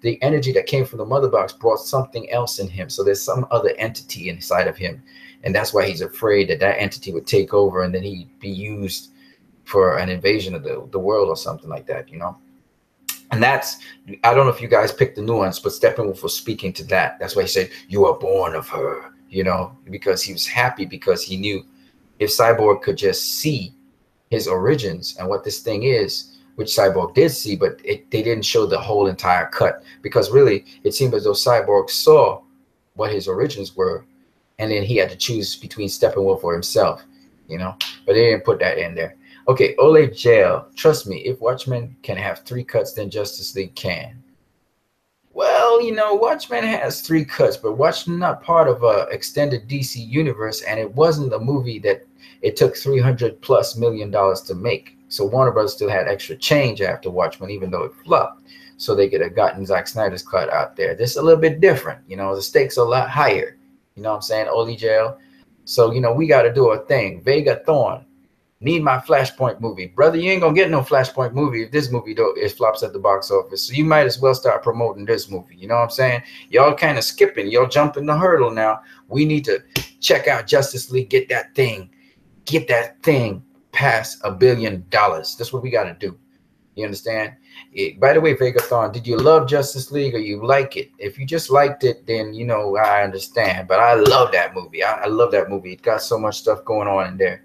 the energy that came from the mother box brought something else in him. So there's some other entity inside of him. And that's why he's afraid that that entity would take over and then he'd be used for an invasion of the world or something like that, you know? And that's, I don't know if you guys picked the nuance, but Steppenwolf was speaking to that. That's why he said, you are born of her, you know, because he was happy because he knew if Cyborg could just see his origins and what this thing is, which Cyborg did see, but they didn't show the whole entire cut, because really it seemed as though Cyborg saw what his origins were, and then he had to choose between Steppenwolf or himself, you know, but they didn't put that in there. Okay, Ole Jail, trust me, if Watchmen can have 3 cuts, then Justice League can. Well, you know, Watchmen has 3 cuts, but Watchmen not part of a extended DC universe, and it wasn't a movie that it took $300+ million to make. So Warner Bros. Still had extra change after Watchmen, even though it flopped. So they could have gotten Zack Snyder's cut out there. This is a little bit different. You know, the stakes are a lot higher. You know what I'm saying? Ole Jail. So, you know, we got to do a thing. Vega Thorn, need my Flashpoint movie. Brother, you ain't going to get no Flashpoint movie if this movie it flops at the box office. So you might as well start promoting this movie. You know what I'm saying? Y'all kind of skipping. Y'all jumping the hurdle now. We need to check out Justice League. Get that thing past $1 billion. That's what we got to do. You understand? By the way, Vegathon, did you love Justice League or you like it? If you just liked it, then, you know, I understand. But I love that movie. I love that movie. It got so much stuff going on in there.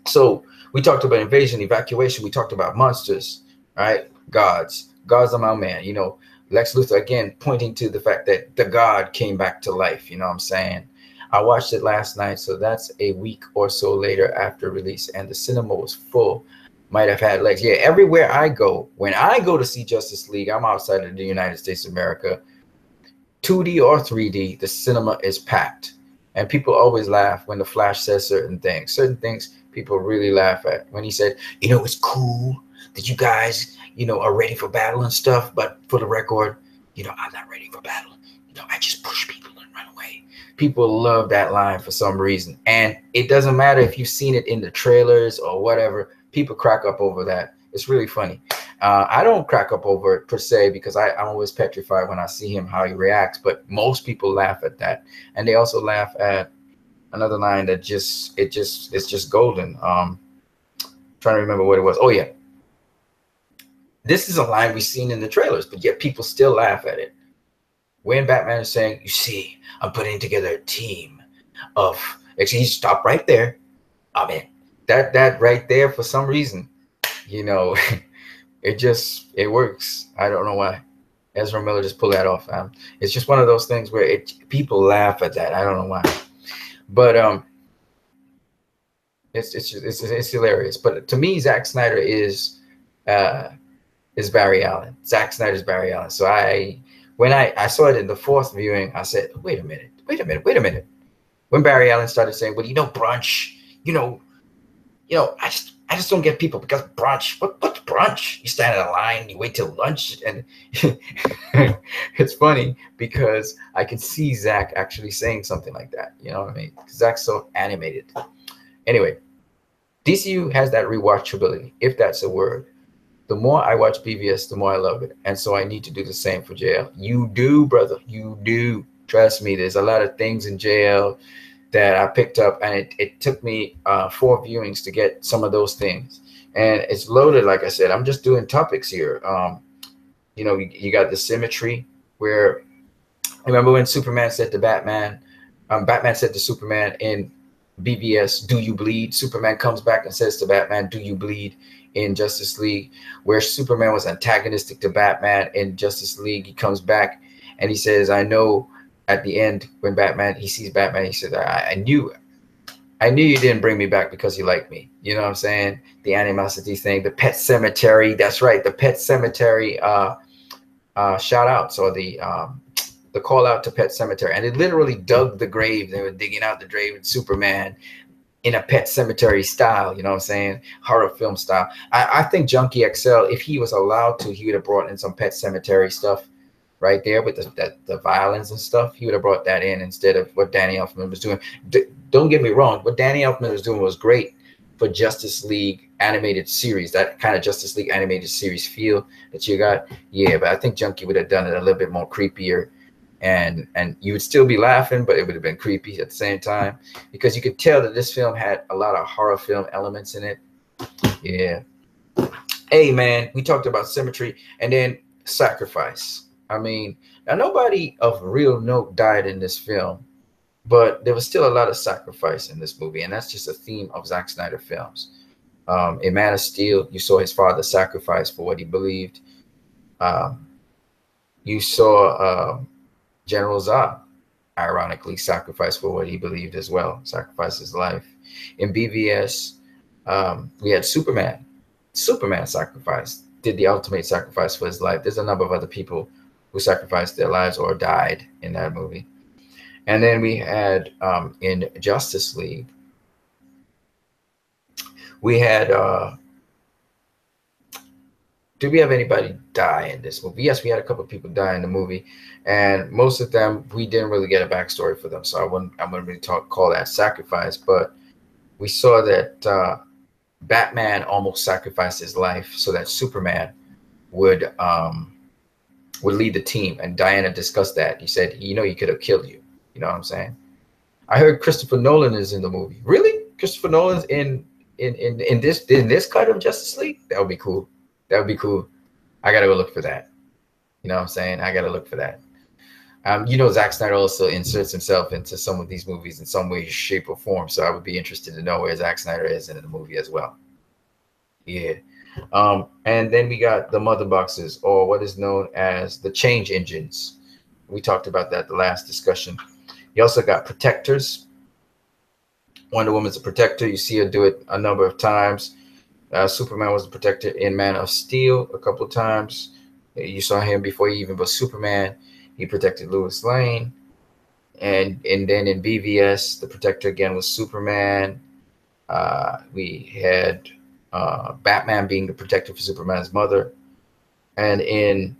So we talked about invasion, evacuation. We talked about monsters, right? Gods are my man. You know, Lex Luthor, again, pointing to the fact that the God came back to life. You know what I'm saying? I watched it last night, so that's a week or so later after release, and the cinema was full. Might have had legs. Yeah, everywhere I go, when I go to see Justice League, I'm outside of the United States of America, 2D or 3D, the cinema is packed. And people always laugh when the Flash says certain things. Certain things people really laugh at. When he said, you know, it's cool that you guys, you know, are ready for battle and stuff, but for the record, you know, I'm not ready for battle. You know, I just push people and run away. People love that line for some reason. And it doesn't matter if you've seen it in the trailers or whatever. People crack up over that. It's really funny. I don't crack up over it per se because I'm always petrified when I see him, how he reacts. But most people laugh at that. And they also laugh at another line that it's just golden. Trying to remember what it was. Oh, yeah. This is a line we've seen in the trailers, but yet people still laugh at it. When Batman is saying, you see, I'm putting together a team of, actually, he stopped right there. I mean, that right there, for some reason, you know, it works. I don't know why. Ezra Miller just pulled that off. It's just one of those things where people laugh at that. I don't know why, but it's hilarious. But to me, Zack Snyder uh, is Barry Allen. Zack Snyder's Barry Allen. So when I saw it in the fourth viewing, I said, wait a minute. When Barry Allen started saying, well, brunch, you know, I just don't get people because brunch. What's brunch? You stand in a line, you wait till lunch, and it's funny because I can see Zach actually saying something like that. You know what I mean? Zach's so animated. Anyway, DCU has that rewatchability, if that's a word. The more I watch BVS, the more I love it, and so I need to do the same for JL. You do, brother. You do. Trust me. There's a lot of things in JL that I picked up, and it took me 4 viewings to get some of those things. And it's loaded, like I said. I'm just doing topics here. You got the symmetry where, remember when Superman said to Batman, Batman said to Superman in BVS, do you bleed? Superman comes back and says to Batman, do you bleed? In Justice League, where Superman was antagonistic to Batman in Justice League, he comes back and he says, I know. At the end, when he sees Batman, he said, I knew you didn't bring me back because you like me. You know what I'm saying? The animosity thing, the Pet Cemetery. That's right. The Pet Cemetery shout outs, or the call out to Pet Cemetery. And they literally dug the grave. They were digging out the grave with Superman in a Pet Cemetery style, you know what I'm saying? Horror film style. I think Junkie XL, if he was allowed to, he would have brought in some Pet Cemetery stuff right there with the violence and stuff. He would have brought that in instead of what Danny Elfman was doing. Don't get me wrong. What Danny Elfman was doing was great for Justice League animated series, that kind of Justice League animated series feel that you got. Yeah, but I think Junkie would have done it a little bit more creepier. And you would still be laughing, but it would have been creepy at the same time, because you could tell that this film had a lot of horror film elements in it. Yeah. Hey, man, we talked about symmetry and then sacrifice. I mean, now nobody of real note died in this film, but there was still a lot of sacrifice in this movie, and that's just a theme of Zack Snyder films. In Man of Steel, you saw his father sacrifice for what he believed. You saw General Zod, ironically, sacrificed for what he believed as well, sacrificed his life. In BVS, we had Superman. Superman sacrificed, did the ultimate sacrifice for his life. There's a number of other people who sacrificed their lives or died in that movie. And then we had in Justice League, we had, did we have anybody die in this movie? Yes, we had a couple of people die in the movie, and most of them, we didn't really get a backstory for them, so I wouldn't really call that sacrifice, but we saw that Batman almost sacrificed his life so that Superman would lead the team, and Diana discussed that. He said, he could have killed you. You know what I'm saying? I heard Christopher Nolan is in the movie. Really? Christopher Nolan's in this cut of Justice League? That would be cool. That would be cool. I gotta go look for that. You know what I'm saying? I gotta look for that. Zack Snyder also inserts himself into some of these movies in some way, shape, or form. So I would be interested to know where Zack Snyder is in the movie as well. Yeah. And then we got the mother boxes, or what is known as the change engines. We talked about that the last discussion. You also got protectors. Wonder Woman's a protector. You see her do it a number of times. Superman was a protector in Man of Steel a couple of times. You saw him before he even was Superman. He protected Lois Lane. And then in BVS, the protector again was Superman. We had Batman being the protector for Superman's mother. And in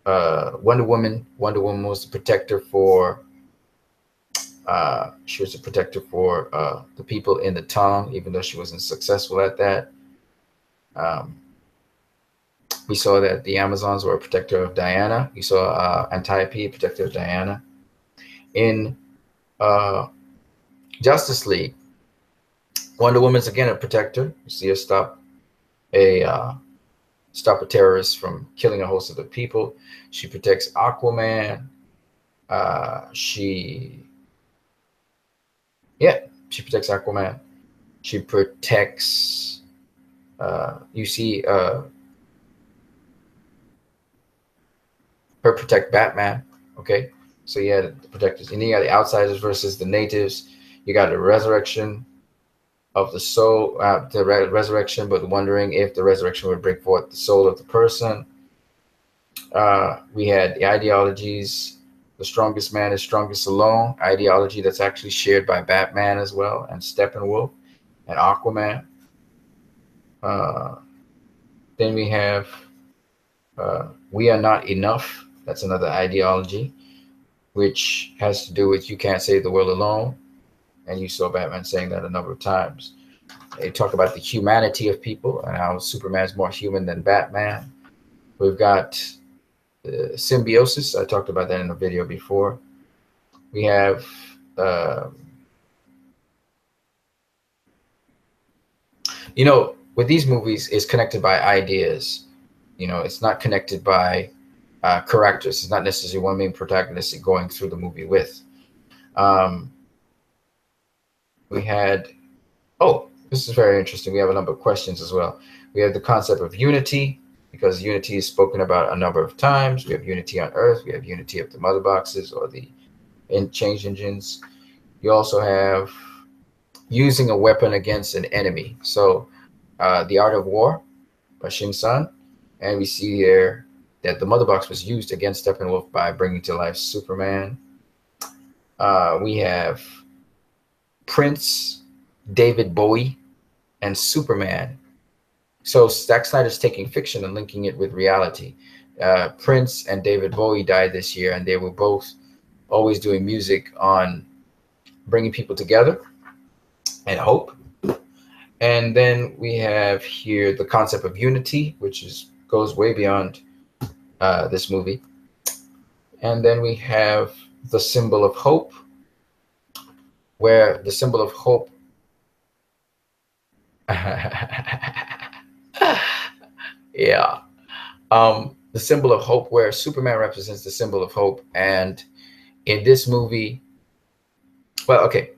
Wonder Woman was the protector for she was a protector for the people in the town, even though she wasn't successful at that. We saw that the Amazons were a protector of Diana. We saw Antiope, a protector of Diana. In Justice League, Wonder Woman's again a protector. You see her stop a terrorist from killing a host of the people. She protects Aquaman. She protects Aquaman. She protects. You see her protect Batman. Okay, so you had the protectors, and you got the outsiders versus the natives. You got the resurrection of the soul, the resurrection, but wondering if the resurrection would bring forth the soul of the person. We had the ideologies. The strongest man is strongest alone. Ideology that's actually shared by Batman as well, and Steppenwolf, and Aquaman. Uh, then we have we are not enough. That's another ideology, which has to do with you can't save the world alone. And you saw Batman saying that a number of times. They talk about the humanity of people and how Superman's more human than Batman. We've got symbiosis. I talked about that in a video before. We have you know, with these movies, it's connected by ideas. You know, it's not connected by characters. It's not necessarily one main protagonist you're going through the movie with. We had, oh, this is very interesting. We have a number of questions as well. We have the concept of unity, because unity is spoken about a number of times. We have unity on Earth. We have unity of the mother boxes or the change engines. You also have using a weapon against an enemy. So The Art of War by Xing Sun. And we see here that the mother box was used against Steppenwolf by bringing to life Superman. We have Prince, David Bowie, and Superman. So Zack Snyder's taking fiction and linking it with reality. Prince and David Bowie died this year, and they were both always doing music on bringing people together and hope. And then we have here the concept of unity, which goes way beyond this movie. And then we have the symbol of hope, where the symbol of hope yeah. The symbol of hope, where Superman represents the symbol of hope. And in this movie, well, okay,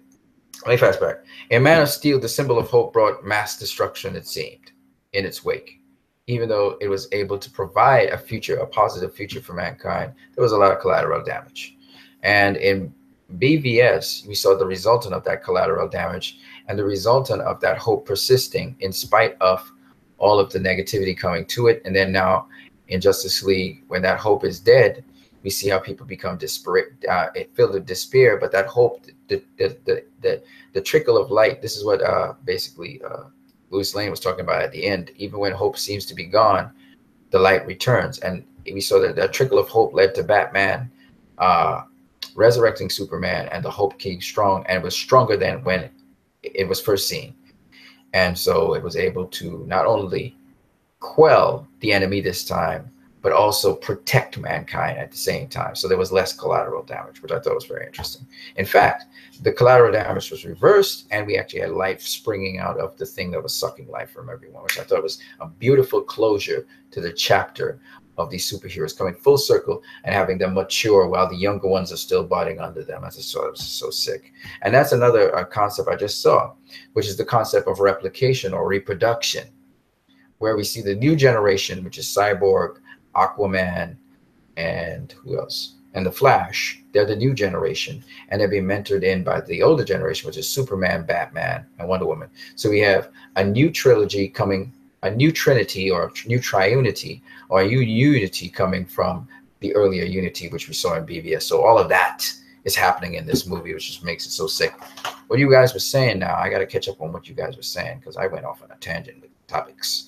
let me fast back. In Man of Steel, the symbol of hope brought mass destruction, it seemed, in its wake. Even though it was able to provide a future, a positive future for mankind, there was a lot of collateral damage. And in BVS, we saw the resultant of that collateral damage and the resultant of that hope persisting in spite of all of the negativity coming to it. And then now in Justice League, when that hope is dead, we see how people become desperate, filled with despair. But that hope, the trickle of light, this is what basically Louis Lane was talking about at the end. Even when hope seems to be gone, the light returns. And we saw that that trickle of hope led to Batman resurrecting Superman, and the hope came strong, and it was stronger than when it was first seen. And so it was able to not only quell the enemy this time, but also protect mankind at the same time. So there was less collateral damage, which I thought was very interesting. In fact, the collateral damage was reversed, and we actually had life springing out of the thing that was sucking life from everyone, which I thought was a beautiful closure to the chapter of these superheroes coming full circle and having them mature while the younger ones are still biting under them. As I saw, it was so sick. And that's another concept I just saw, which is the concept of replication or reproduction, where we see the new generation, which is Cyborg, Aquaman, and who else? And the Flash. They're the new generation, and they're being mentored in by the older generation, which is Superman, Batman, and Wonder Woman. So we have a new trilogy coming, a new trinity or new triunity, or a new unity coming from the earlier unity, which we saw in BVS. So all of that is happening in this movie, which just makes it so sick. What you guys were saying now, I got to catch up on what you guys were saying, because I went off on a tangent with topics.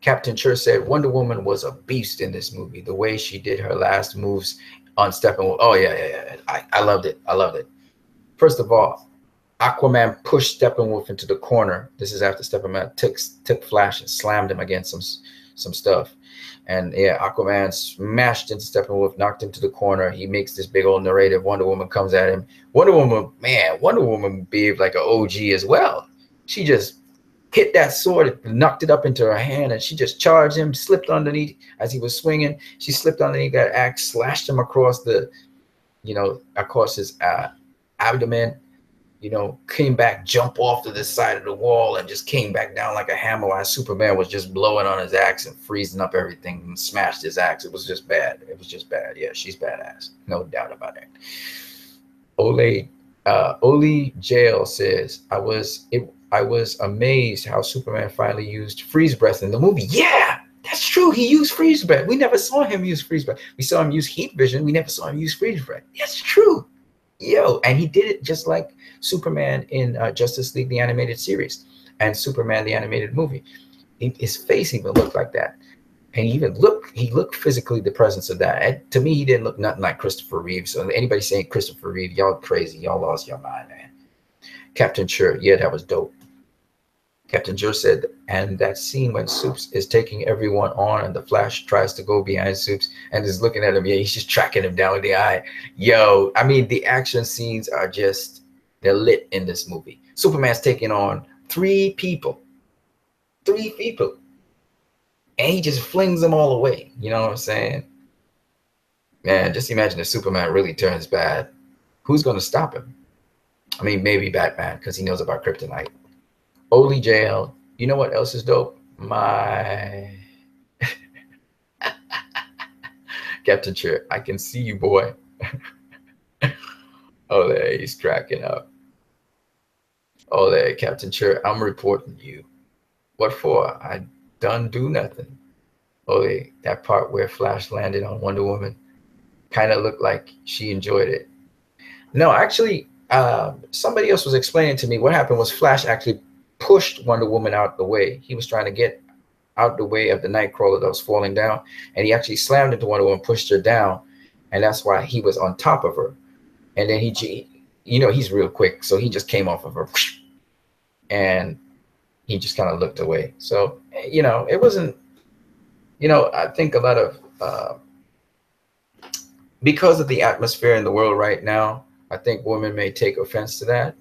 Captain Chur said Wonder Woman was a beast in this movie. The way she did her last moves on Steppenwolf. Oh, yeah. I loved it. I loved it. First of all, Aquaman pushed Steppenwolf into the corner. This is after Steppenwolf took Flash and slammed him against some stuff. And yeah, Aquaman smashed into Steppenwolf, knocked him to the corner. He makes this big old narrative. Wonder Woman comes at him. Wonder Woman behaved like an OG as well. She just hit that sword, knocked it up into her hand, and she just charged him, slipped underneath as he was swinging. She slipped underneath that axe, slashed him across the, across his abdomen. came back, jump off to the side of the wall, and just came back down like a hammer while Superman was just blowing on his axe and freezing up everything and smashed his axe. It was just bad. It was just bad. Yeah, she's badass. No doubt about it. Oli Jail says, I was amazed how Superman finally used freeze breath in the movie. Yeah, that's true. He used freeze breath. We never saw him use freeze breath. We saw him use heat vision. We never saw him use freeze breath. That's true. Yo, and he did it just like Superman in Justice League, the animated series, and Superman, the animated movie. His face even looked like that. And he looked physically the presence of that. And to me, he didn't look nothing like Christopher Reeve. So anybody saying Christopher Reeve, y'all crazy. Y'all lost your mind, man. Captain Chur, yeah, that was dope. Captain Chur said, and that scene when Supes is taking everyone on and the Flash tries to go behind Supes and is looking at him. Yeah, he's just tracking him down with the eye. Yo, I mean, the action scenes are just, they're lit in this movie. Superman's taking on three people. And he just flings them all away. You know what I'm saying? Man, just imagine if Superman really turns bad. Who's going to stop him? I mean, maybe Batman, because he knows about kryptonite. Oli JL, you know what else is dope? My Captain Chair, I can see you, boy. Oh, there, he's cracking up. Oh, there, Captain Chair, I'm reporting you. What for? I done do nothing. Oh, that part where Flash landed on Wonder Woman kind of looked like she enjoyed it. No, actually, somebody else was explaining to me what happened was Flash actually pushed Wonder Woman out the way. He was trying to get out the way of the Nightcrawler that was falling down, and he actually slammed into Wonder Woman, pushed her down, and that's why he was on top of her. And then he's real quick, so he just came off of her, and he just kind of looked away. So, it wasn't, I think a lot of, because of the atmosphere in the world right now, I think women may take offense to that.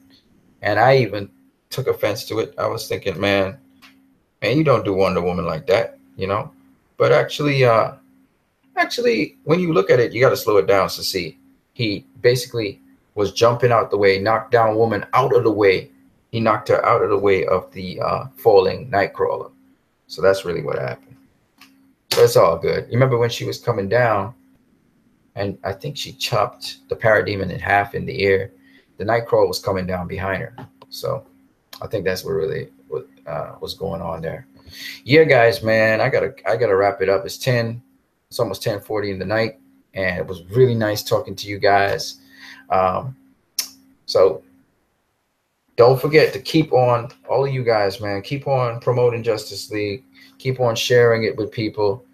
And I even took offense to it. I was thinking, man, you don't do Wonder Woman like that, But actually, when you look at it, you got to slow it down to see. He basically was jumping out the way, knocked down woman out of the way. He knocked her out of the way of the falling Nightcrawler. So that's really what happened. So it's all good. You remember when she was coming down, and I think she chopped the Parademon in half in the air. The Nightcrawler was coming down behind her. So I think that's what really was going on there. Yeah, guys, man, I gotta wrap it up. It's almost 10:40 in the night, and it was really nice talking to you guys. So don't forget to keep on, all of you guys, man, keep on promoting Justice League. Keep on sharing it with people.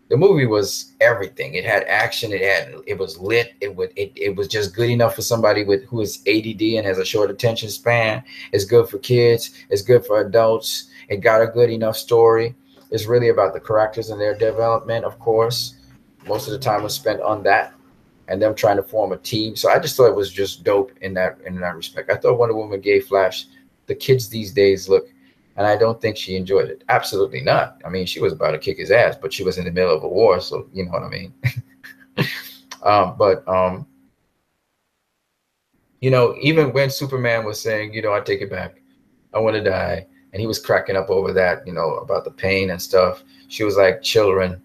The movie was everything. It had action. It was lit. It was just good enough for somebody who is ADD and has a short attention span. It's good for kids. It's good for adults. It got a good enough story. It's really about the characters and their development, of course. Most of the time was spent on that and them trying to form a team. So I just thought it was just dope in that respect. I thought Wonder Woman gave Flash the kids these days look. And I don't think she enjoyed it. Absolutely not. I mean, she was about to kick his ass, but she was in the middle of a war. So you know what I mean? Even when Superman was saying, I take it back, I want to die. And he was cracking up over that, about the pain and stuff. She was like, children,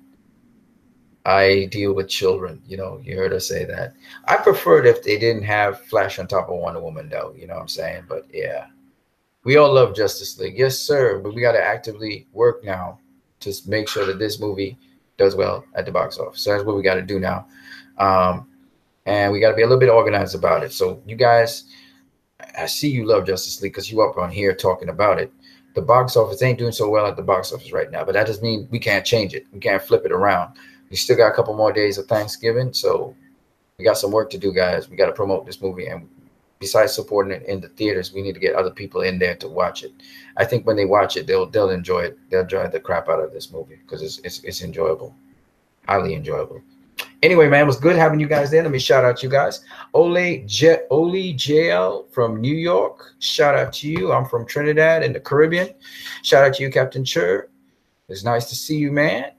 I deal with children. You heard her say that. I preferred if they didn't have Flash on top of Wonder Woman, though. You know what I'm saying? But yeah. We all love Justice League. Yes, sir. But we got to actively work now to make sure that this movie does well at the box office. So that's what we got to do now. And we got to be a little bit organized about it. So you guys, I see you love Justice League because you up on here talking about it. The box office ain't doing so well at the box office right now. But that doesn't mean we can't change it. We can't flip it around. We still got a couple more days of Thanksgiving. So we got some work to do, guys. We got to promote this movie. And besides supporting it in the theaters, we need to get other people in there to watch it. I think when they watch it, they'll enjoy it. They'll enjoy the crap out of this movie because it's enjoyable, highly enjoyable. Anyway, man, it was good having you guys there. Let me shout out you guys. Oli JL from New York. Shout out to you. I'm from Trinidad in the Caribbean. Shout out to you, Captain Chur. It's nice to see you, man.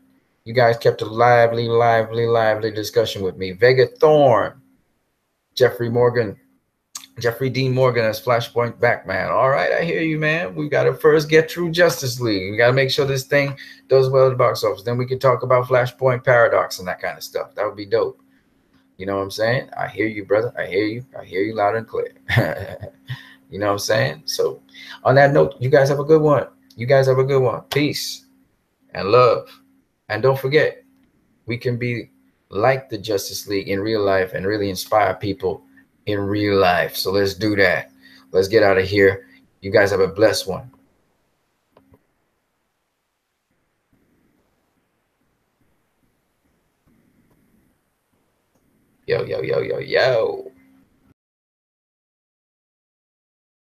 You guys kept a lively discussion with me. Vega Thorn, Jeffrey Morgan, Jeffrey Dean Morgan as Flashpoint Batman. All right, I hear you, man. We got to first get through Justice League. We got to make sure this thing does well at the box office. Then we can talk about Flashpoint Paradox and that kind of stuff. That would be dope. You know what I'm saying? I hear you, brother. I hear you. I hear you loud and clear. You know what I'm saying? So, on that note, you guys have a good one. You guys have a good one. Peace and love. And don't forget, we can be like the Justice League in real life and really inspire people in real life. So let's do that. Let's get out of here. You guys have a blessed one. Yo, yo, yo, yo, yo.